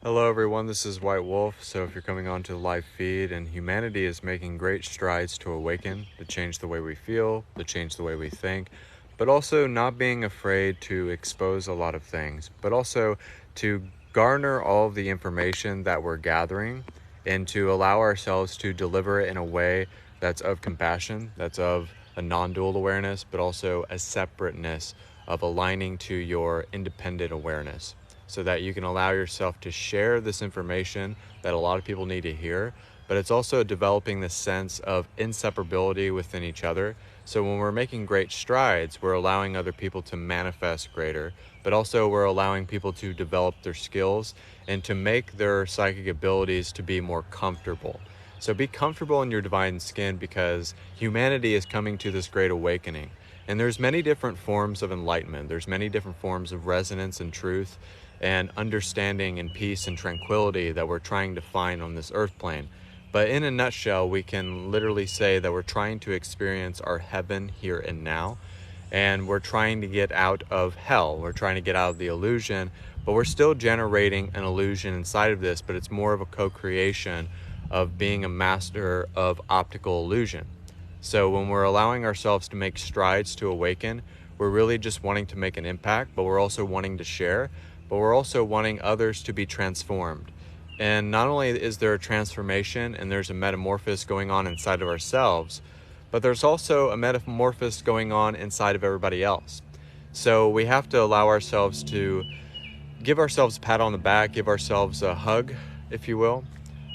Hello everyone, this is White Wolf. So if you're coming onto the live feed, and humanity is making great strides to awaken, to change the way we feel, to change the way we think, but also not being afraid to expose a lot of things, but also to garner all of the information that we're gathering and to allow ourselves to deliver it in a way that's of compassion, that's of a non-dual awareness, but also a separateness of aligning to your independent awareness, so that you can allow yourself to share this information that a lot of people need to hear. But it's also developing this sense of inseparability within each other. So when we're making great strides, we're allowing other people to manifest greater, but also we're allowing people to develop their skills and to make their psychic abilities to be more comfortable. So be comfortable in your divine skin, because humanity is coming to this great awakening. And there's many different forms of enlightenment. There's many different forms of resonance and truth and understanding and peace and tranquility that we're trying to find on this earth plane. But in a nutshell, we can literally say that we're trying to experience our heaven here and now. And we're trying to get out of hell. We're trying to get out of the illusion, but we're still generating an illusion inside of this, but it's more of a co-creation of being a master of optical illusion. So when we're allowing ourselves to make strides to awaken, we're really just wanting to make an impact, but we're also wanting to share, but we're also wanting others to be transformed. And not only is there a transformation and there's a metamorphosis going on inside of ourselves, but there's also a metamorphosis going on inside of everybody else. So we have to allow ourselves to give ourselves a pat on the back, give ourselves a hug, if you will,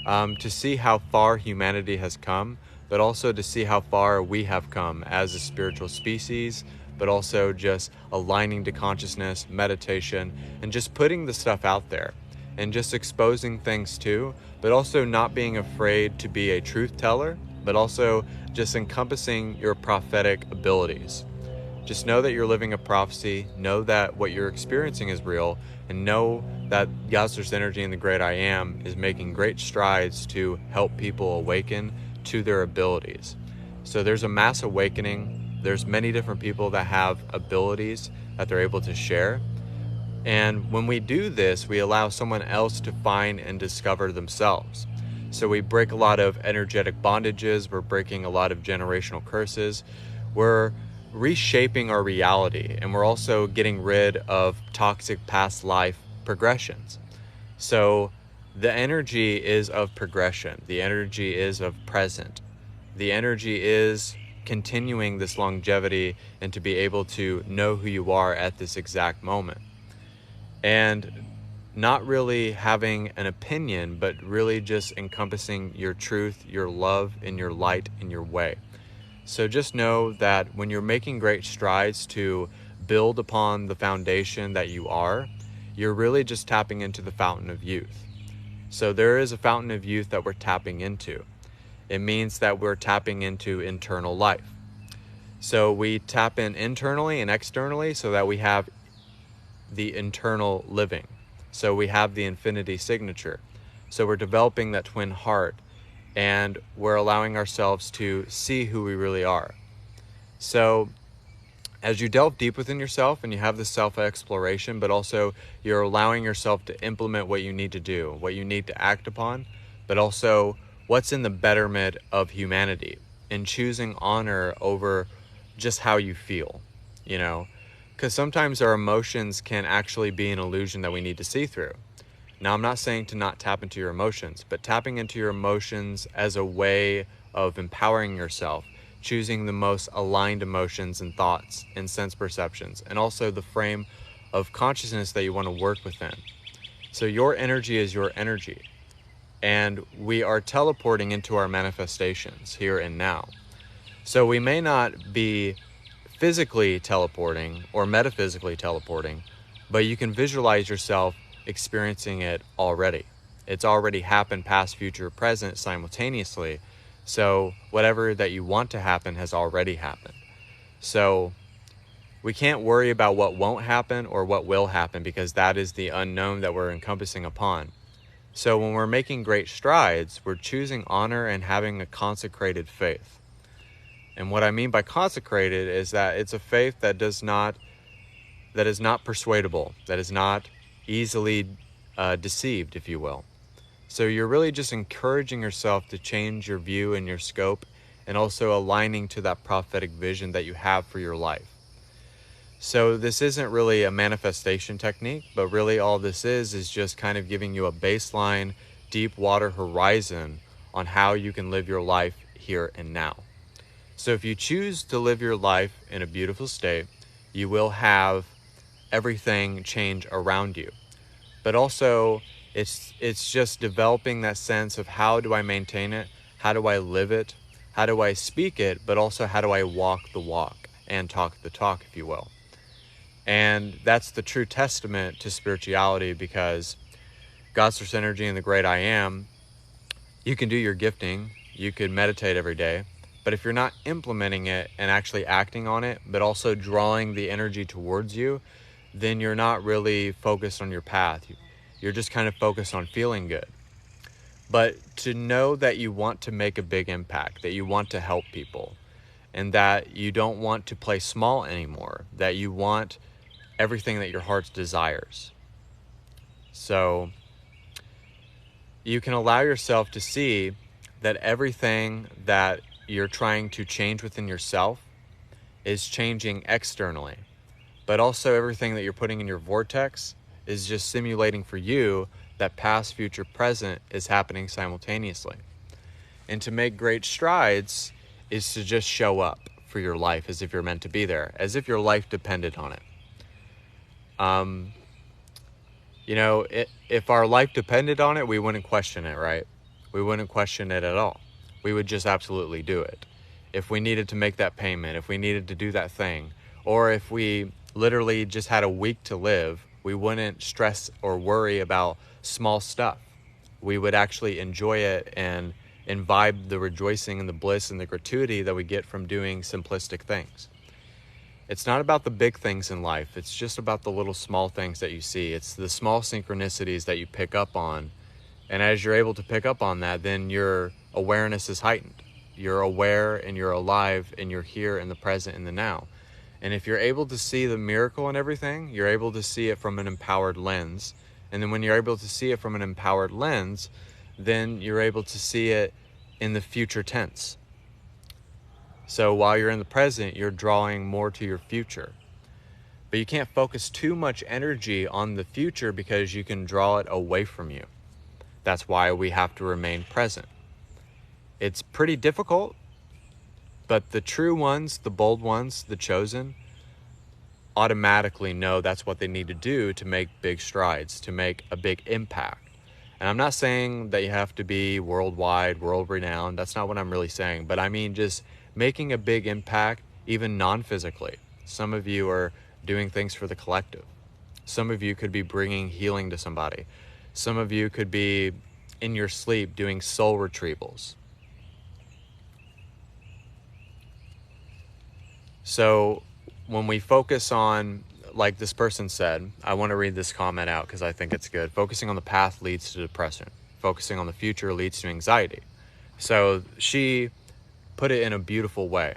to see how far humanity has come, but also to see how far we have come as a spiritual species, but also just aligning to consciousness, meditation, and just putting the stuff out there and just exposing things too, but also not being afraid to be a truth teller, but also just encompassing your prophetic abilities. Just know that you're living a prophecy, know that what you're experiencing is real, and know that Yasser's energy in the great I am is making great strides to help people awaken to their abilities. So there's a mass awakening. There's many different people that have abilities that they're able to share. And when we do this, we allow someone else to find and discover themselves. So we break a lot of energetic bondages. We're breaking a lot of generational curses. We're reshaping our reality, and we're also getting rid of toxic past life progressions. So the energy is of progression. The energy is of present. The energy is continuing this longevity and to be able to know who you are at this exact moment. And not really having an opinion, but really just encompassing your truth, your love, and your light in your way. So just know that when you're making great strides to build upon the foundation that you are, you're really just tapping into the fountain of youth. So there is a fountain of youth that we're tapping into. It means that we're tapping into internal life. So we tap in internally and externally so that we have the internal living. So we have the infinity signature. So we're developing that twin heart, and we're allowing ourselves to see who we really are. So as you delve deep within yourself and you have this self-exploration, but also you're allowing yourself to implement what you need to do, what you need to act upon, but also what's in the betterment of humanity, and choosing honor over just how you feel, because sometimes our emotions can actually be an illusion that we need to see through. Now, I'm not saying to not tap into your emotions, but tapping into your emotions as a way of empowering yourself, choosing the most aligned emotions and thoughts and sense perceptions, and also the frame of consciousness that you want to work within. So your energy is your energy, and we are teleporting into our manifestations here and now. So we may not be physically teleporting or metaphysically teleporting, but you can visualize yourself experiencing it already. It's already happened, past, future, present simultaneously. So whatever that you want to happen has already happened. So we can't worry about what won't happen or what will happen, because that is the unknown that we're encompassing upon. So when we're making great strides, we're choosing honor and having a consecrated faith. And what I mean by consecrated is that it's a faith that is not persuadable, that is not easily deceived, if you will. So you're really just encouraging yourself to change your view and your scope, and also aligning to that prophetic vision that you have for your life. So this isn't really a manifestation technique, but really all this is just kind of giving you a baseline, deep water horizon on how you can live your life here and now. So if you choose to live your life in a beautiful state, you will have everything change around you. But also, it's just developing that sense of, how do I maintain it? How do I live it? How do I speak it? But also, how do I walk the walk and talk the talk, if you will? And that's the true testament to spirituality, because God's source energy and the great I am, you can do your gifting, you can meditate every day, but if you're not implementing it and actually acting on it, but also drawing the energy towards you, then you're not really focused on your path. You're just kind of focused on feeling good. But to know that you want to make a big impact, that you want to help people, and that you don't want to play small anymore, that you want everything that your heart desires. So you can allow yourself to see that everything that you're trying to change within yourself is changing externally, but also everything that you're putting in your vortex is just simulating for you that past, future, present is happening simultaneously. And to make great strides is to just show up for your life as if you're meant to be there, as if your life depended on it. If our life depended on it, we wouldn't question it, right? We wouldn't question it at all. We would just absolutely do it. If we needed to make that payment, if we needed to do that thing, or if we literally just had a week to live, we wouldn't stress or worry about small stuff. We would actually enjoy it and imbibe the rejoicing and the bliss and the gratuity that we get from doing simplistic things. It's not about the big things in life. It's just about the little small things that you see. It's the small synchronicities that you pick up on. And as you're able to pick up on that, then your awareness is heightened. You're aware and you're alive and you're here in the present, in the now. And if you're able to see the miracle in everything, you're able to see it from an empowered lens. And then when you're able to see it from an empowered lens, then you're able to see it in the future tense. So while you're in the present, you're drawing more to your future. But you can't focus too much energy on the future, because you can draw it away from you. That's why we have to remain present. It's pretty difficult, but the true ones, the bold ones, the chosen, automatically know that's what they need to do to make big strides, to make a big impact. And I'm not saying that you have to be worldwide, world-renowned. That's not what I'm really saying. But I mean just making a big impact, even non-physically. Some of you are doing things for the collective. Some of you could be bringing healing to somebody. Some of you could be in your sleep doing soul retrievals. So when we focus on, like this person said, I want to read this comment out because I think it's good. Focusing on the path leads to depression. Focusing on the future leads to anxiety. So she put it in a beautiful way.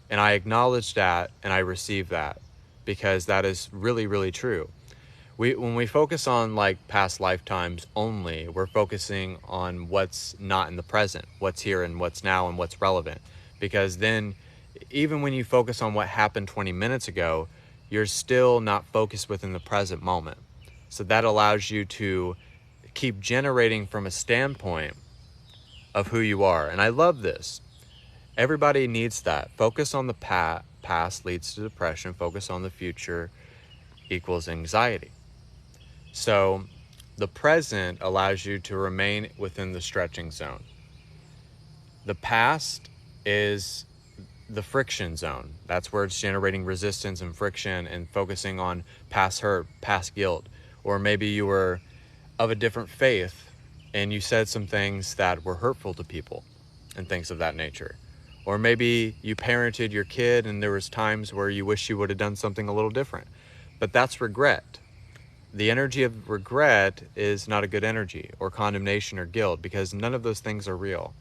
And I acknowledge that and I receive that, because that is really, really true. When we focus on like past lifetimes only, we're focusing on what's not in the present, what's here and what's now and what's relevant. Because then even when you focus on what happened 20 minutes ago, you're still not focused within the present moment. So that allows you to keep generating from a standpoint of who you are. And I love this. Everybody needs that. Focus on the past leads to depression. Focus on the future equals anxiety. So the present allows you to remain within the stretching zone. The past is the friction zone. That's where it's generating resistance and friction and focusing on past hurt, past guilt. Or maybe you were of a different faith and you said some things that were hurtful to people and things of that nature. Or maybe you parented your kid and there was times where you wish you would have done something a little different. But that's regret. The energy of regret is not a good energy, or condemnation or guilt, because none of those things are real.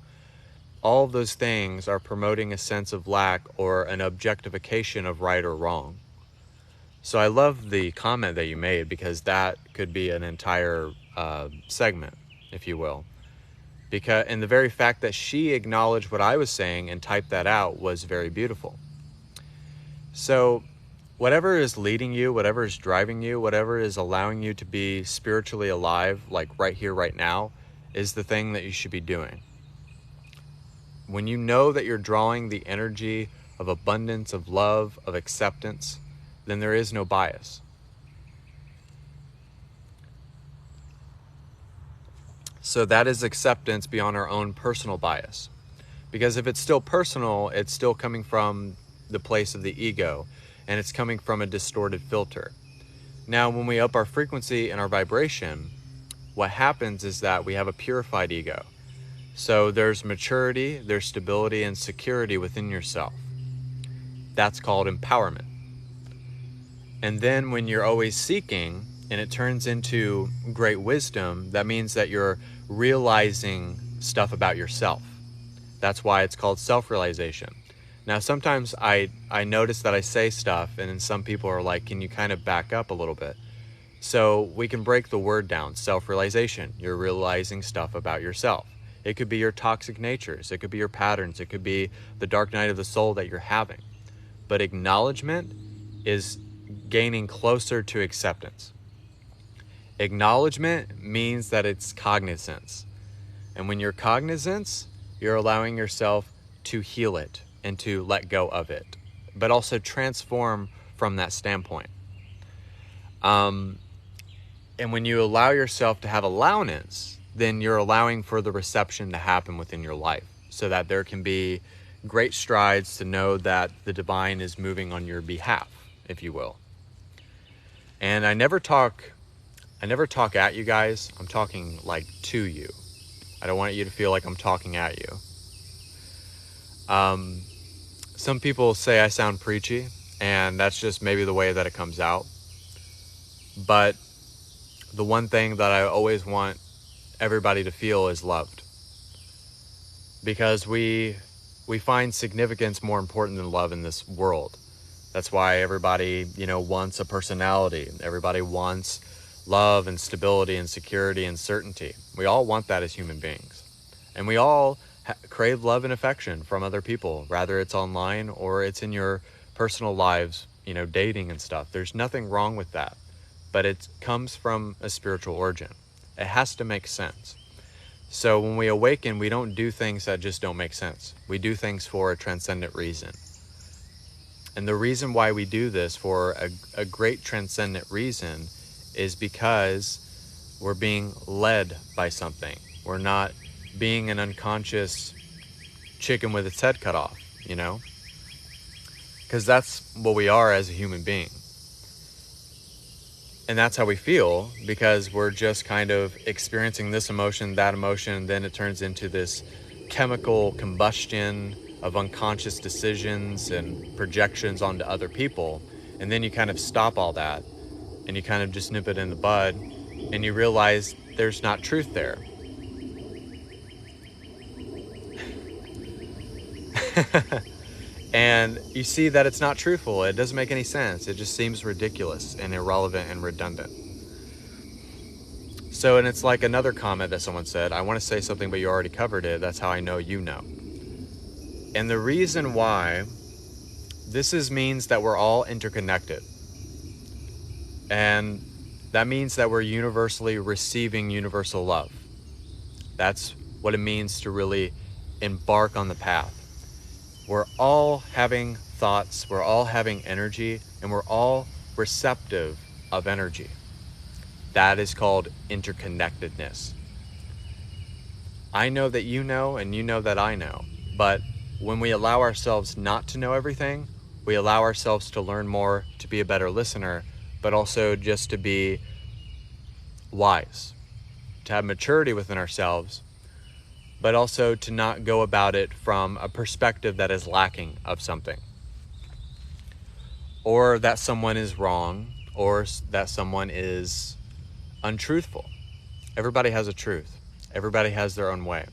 All of those things are promoting a sense of lack or an objectification of right or wrong. So I love the comment that you made, because that could be an entire segment, if you will. And the very fact that she acknowledged what I was saying and typed that out was very beautiful. So whatever is leading you, whatever is driving you, whatever is allowing you to be spiritually alive, like right here, right now, is the thing that you should be doing. When you know that you're drawing the energy of abundance, of love, of acceptance, then there is no bias. So that is acceptance beyond our own personal bias. Because if it's still personal, it's still coming from the place of the ego, and it's coming from a distorted filter. Now, when we up our frequency and our vibration, what happens is that we have a purified ego. So there's maturity, there's stability and security within yourself. That's called empowerment. And then when you're always seeking, and it turns into great wisdom, that means that you're realizing stuff about yourself. That's why it's called self-realization. Now, sometimes I notice that I say stuff, and then some people are like, can you kind of back up a little bit? So we can break the word down. Self-realization. You're realizing stuff about yourself. It could be your toxic natures. It could be your patterns. It could be the dark night of the soul that you're having. But acknowledgement is gaining closer to acceptance. Acknowledgement means that it's cognizance. And when you're cognizance, you're allowing yourself to heal it and to let go of it, but also transform from that standpoint. And when you allow yourself to have allowance, then you're allowing for the reception to happen within your life, so that there can be great strides to know that the divine is moving on your behalf, if you will. And I never talk at you guys. I'm talking like to you. I don't want you to feel like I'm talking at you. Some people say I sound preachy, and that's just maybe the way that it comes out. But the one thing that I always want everybody to feel is loved. Because we find significance more important than love in this world. That's why everybody, wants a personality. Everybody wants love and stability and security and certainty. We all want that as human beings. And we all crave love and affection from other people, whether it's online or it's in your personal lives, dating and stuff. There's nothing wrong with that. But it comes from a spiritual origin. It has to make sense. So when we awaken, we don't do things that just don't make sense. We do things for a transcendent reason. And the reason why we do this for a great transcendent reason is because we're being led by something. We're not being an unconscious chicken with its head cut off, Because that's what we are as a human being. And that's how we feel, because we're just kind of experiencing this emotion, that emotion, and then it turns into this chemical combustion of unconscious decisions and projections onto other people. And then you kind of stop all that, and you kind of just nip it in the bud, and you realize there's not truth there. And you see that it's not truthful. It doesn't make any sense. It just seems ridiculous and irrelevant and redundant. So, and it's like another comment that someone said, I want to say something, but you already covered it. That's how I know you know. And the reason why this means that we're all interconnected. And that means that we're universally receiving universal love. That's what it means to really embark on the path. We're all having thoughts, we're all having energy, and we're all receptive of energy. That is called interconnectedness. I know that you know, and you know that I know. But when we allow ourselves not to know everything, we allow ourselves to learn more, to be a better listener, but also just to be wise, to have maturity within ourselves, but also to not go about it from a perspective that is lacking of something, or that someone is wrong, or that someone is untruthful. Everybody has a truth. Everybody has their own way.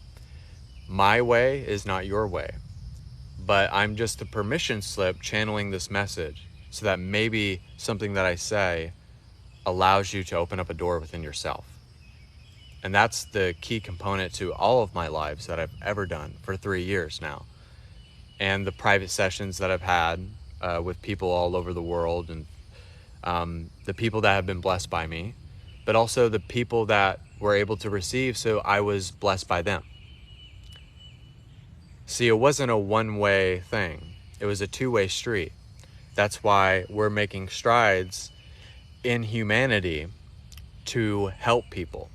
My way is not your way, but I'm just a permission slip channeling this message so that maybe something that I say allows you to open up a door within yourself. And that's the key component to all of my lives that I've ever done for 3 years now. And the private sessions that I've had with people all over the world, and the people that have been blessed by me, but also the people that were able to receive, so I was blessed by them. See, it wasn't a one-way thing. It was a two-way street. That's why we're making strides in humanity to help people.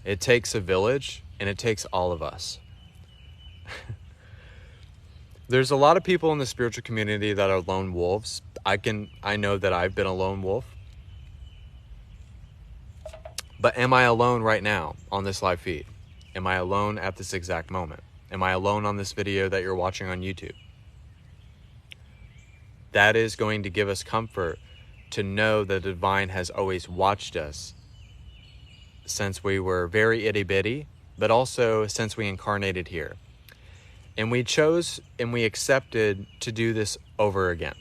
It takes a village, and it takes all of us. There's a lot of people in the spiritual community that are lone wolves. I know that I've been a lone wolf. But am I alone right now on this live feed? Am I alone at this exact moment? Am I alone on this video that you're watching on YouTube? That is going to give us comfort to know that the divine has always watched us since we were very itty bitty, but also since we incarnated here. And we chose and we accepted to do this over again.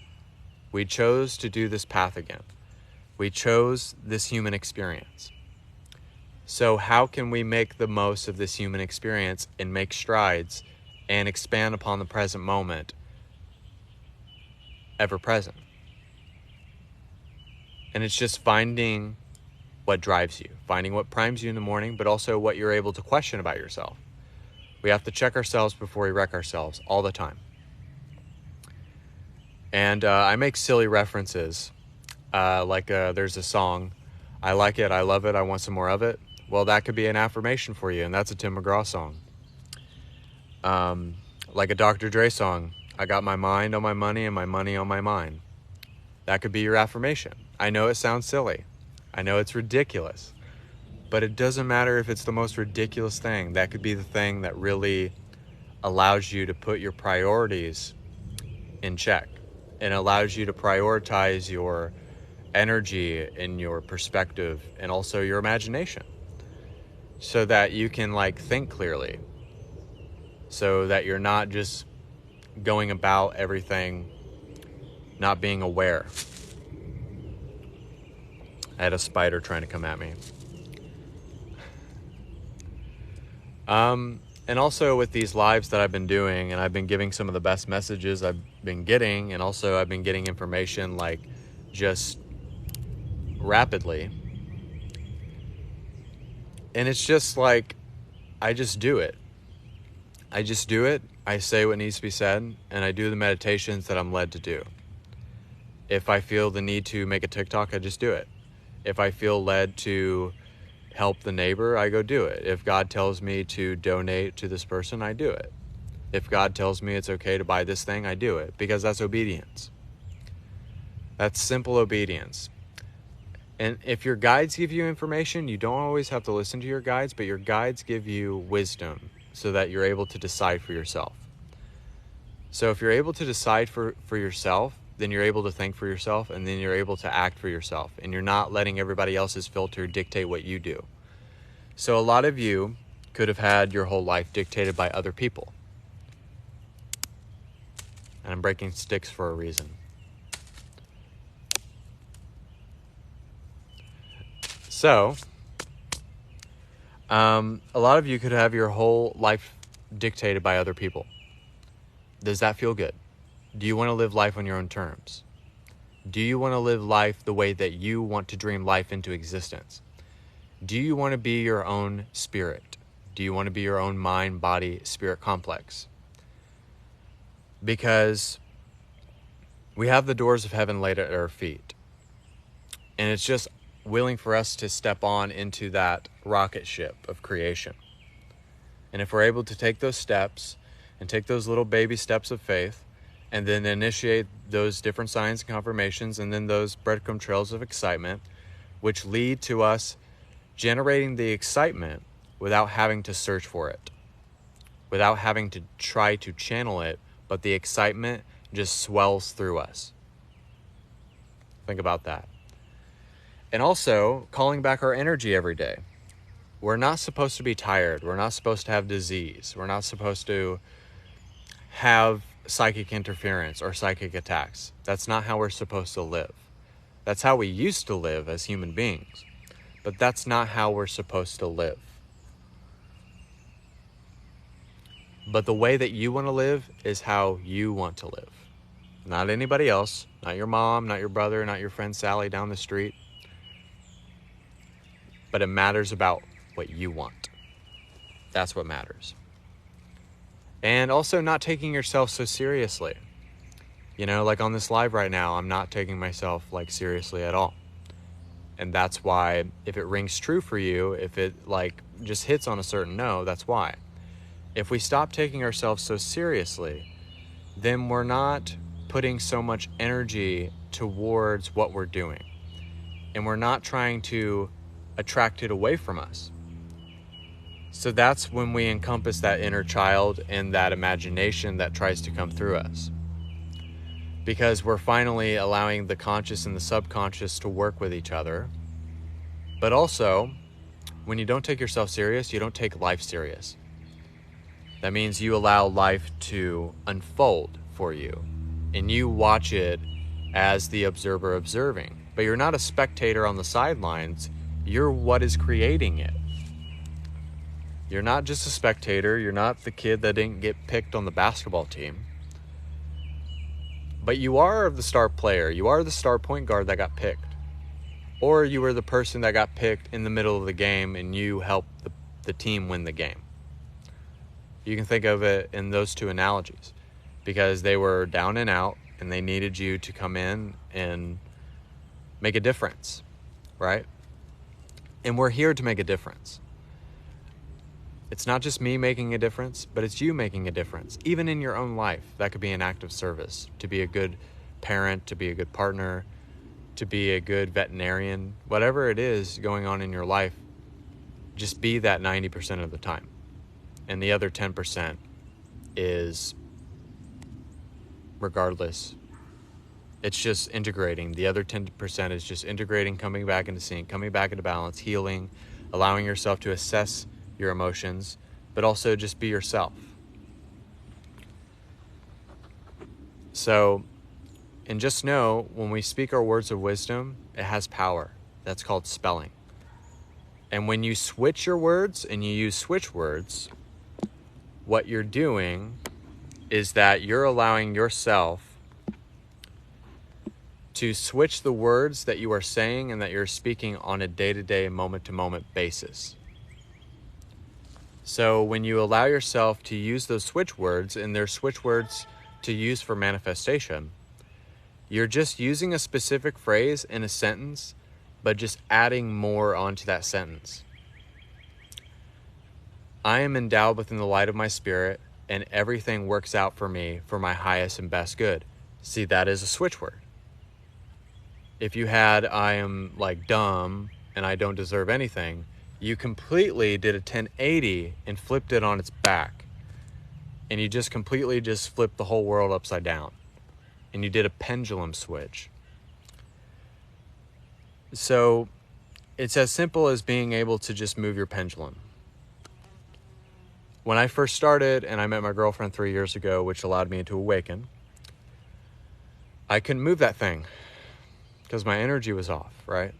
We chose to do this path again. We chose this human experience. So how can we make the most of this human experience and make strides and expand upon the present moment, ever present? And it's just finding what drives you, finding what primes you in the morning, but also what you're able to question about yourself. We have to check ourselves before we wreck ourselves all the time. And I make silly references, there's a song, I like it, I love it, I want some more of it. Well, that could be an affirmation for you, and that's a Tim McGraw song. Like a Dr. Dre song, I got my mind on my money and my money on my mind. That could be your affirmation. I know it sounds silly. I know it's ridiculous. But it doesn't matter if it's the most ridiculous thing. That could be the thing that really allows you to put your priorities in check and allows you to prioritize your energy and your perspective and also your imagination so that you can think clearly, so that you're not just going about everything not being aware. I had a spider trying to come at me. And also with these lives that I've been doing, and I've been giving some of the best messages I've been getting, and also I've been getting information just rapidly. And it's just I just do it. I just do it. I say what needs to be said, and I do the meditations that I'm led to do. If I feel the need to make a TikTok, I just do it. If I feel led to help the neighbor, I go do it. If God tells me to donate to this person, I do it. If God tells me it's okay to buy this thing, I do it, because that's obedience. That's simple obedience. And if your guides give you information, you don't always have to listen to your guides, but your guides give you wisdom so that you're able to decide for yourself. So if you're able to decide for yourself, then you're able to think for yourself, and then you're able to act for yourself, and you're not letting everybody else's filter dictate what you do. So a lot of you could have had your whole life dictated by other people. And I'm breaking sticks for a reason. So, a lot of you could have your whole life dictated by other people. Does that feel good? Do you want to live life on your own terms? Do you want to live life the way that you want to dream life into existence? Do you want to be your own spirit? Do you want to be your own mind, body, spirit complex? Because we have the doors of heaven laid at our feet. And it's just willing for us to step on into that rocket ship of creation. And if we're able to take those steps and take those little baby steps of faith, and then initiate those different signs and confirmations, and then those breadcrumb trails of excitement, which lead to us generating the excitement without having to search for it, without having to try to channel it, but the excitement just swells through us. Think about that. And also, calling back our energy every day. We're not supposed to be tired. We're not supposed to have disease. We're not supposed to have psychic interference or psychic attacks. That's not how we're supposed to live. That's how we used to live as human beings. But that's not how we're supposed to live. But the way that you want to live is how you want to live. Not anybody else, not your mom, not your brother, not your friend Sally down the street. But it matters about what you want. That's what matters. And also not taking yourself so seriously. You know, like on this live right now, I'm not taking myself like seriously at all. And that's why, if it rings true for you, if it like just hits on a certain note, that's why. If we stop taking ourselves so seriously, then we're not putting so much energy towards what we're doing. And we're not trying to attract it away from us. So that's when we encompass that inner child and that imagination that tries to come through us. Because we're finally allowing the conscious and the subconscious to work with each other. But also, when you don't take yourself serious, you don't take life serious. That means you allow life to unfold for you. And you watch it as the observer observing. But you're not a spectator on the sidelines. You're what is creating it. You're not just a spectator. You're not the kid that didn't get picked on the basketball team. But you are the star player. You are the star point guard that got picked. Or you were the person that got picked in the middle of the game and you helped the team win the game. You can think of it in those two analogies. Because they were down and out and they needed you to come in and make a difference. Right? And we're here to make a difference. It's not just me making a difference, but it's you making a difference. Even in your own life, that could be an act of service. To be a good parent, to be a good partner, to be a good veterinarian, whatever it is going on in your life, just be that 90% of the time. And the other 10% is, regardless, it's just integrating. The other 10% is just integrating, coming back into sync, coming back into balance, healing, allowing yourself to assess your emotions, but also just be yourself. So, and just know, when we speak our words of wisdom, it has power. That's called spelling. And when you switch your words and you use switch words, what you're doing is that you're allowing yourself to switch the words that you are saying and that you're speaking on a day-to-day, moment-to-moment basis. So when you allow yourself to use those switch words, and they're switch words to use for manifestation, you're just using a specific phrase in a sentence, but just adding more onto that sentence. I am endowed within the light of my spirit, and everything works out for me for my highest and best good. See, that is a switch word. If you had, I am like dumb and I don't deserve anything, you completely did a 1080 and flipped it on its back. And you just completely just flipped the whole world upside down. And you did a pendulum switch. So it's as simple as being able to just move your pendulum. When I first started and I met my girlfriend 3 years ago, which allowed me to awaken, I couldn't move that thing because my energy was off, right?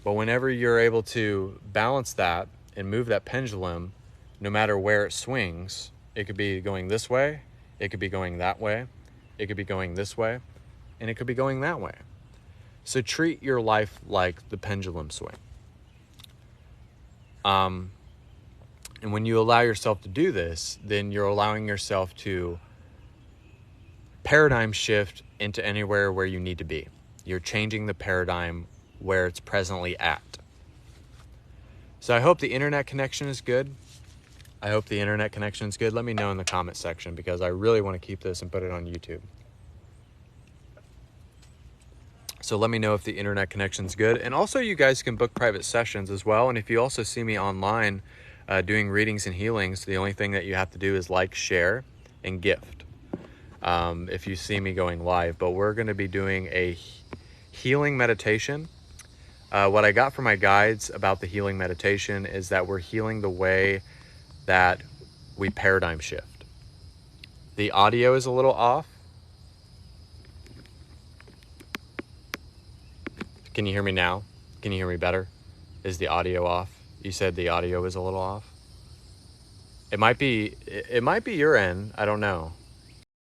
But whenever you're able to balance that and move that pendulum, no matter where it swings, it could be going this way, it could be going that way, it could be going this way, and it could be going that way. So treat your life like the pendulum swing. And when you allow yourself to do this, then you're allowing yourself to paradigm shift into anywhere where you need to be. You're changing the paradigm where it's presently at. So I hope the internet connection is good. Let me know in the comment section, because I really want to keep this and put it on YouTube. So let me know if the internet connection's good. And also, you guys can book private sessions as well. And if you also see me online doing readings and healings, the only thing that you have to do is like, share, and gift. If you see me going live. But we're going to be doing a healing meditation. What I got from my guides about the healing meditation is that we're healing the way that we paradigm shift. The audio is a little off. Can you hear me now? Can you hear me better? Is the audio off? You said the audio is a little off. It might be your end. I don't know.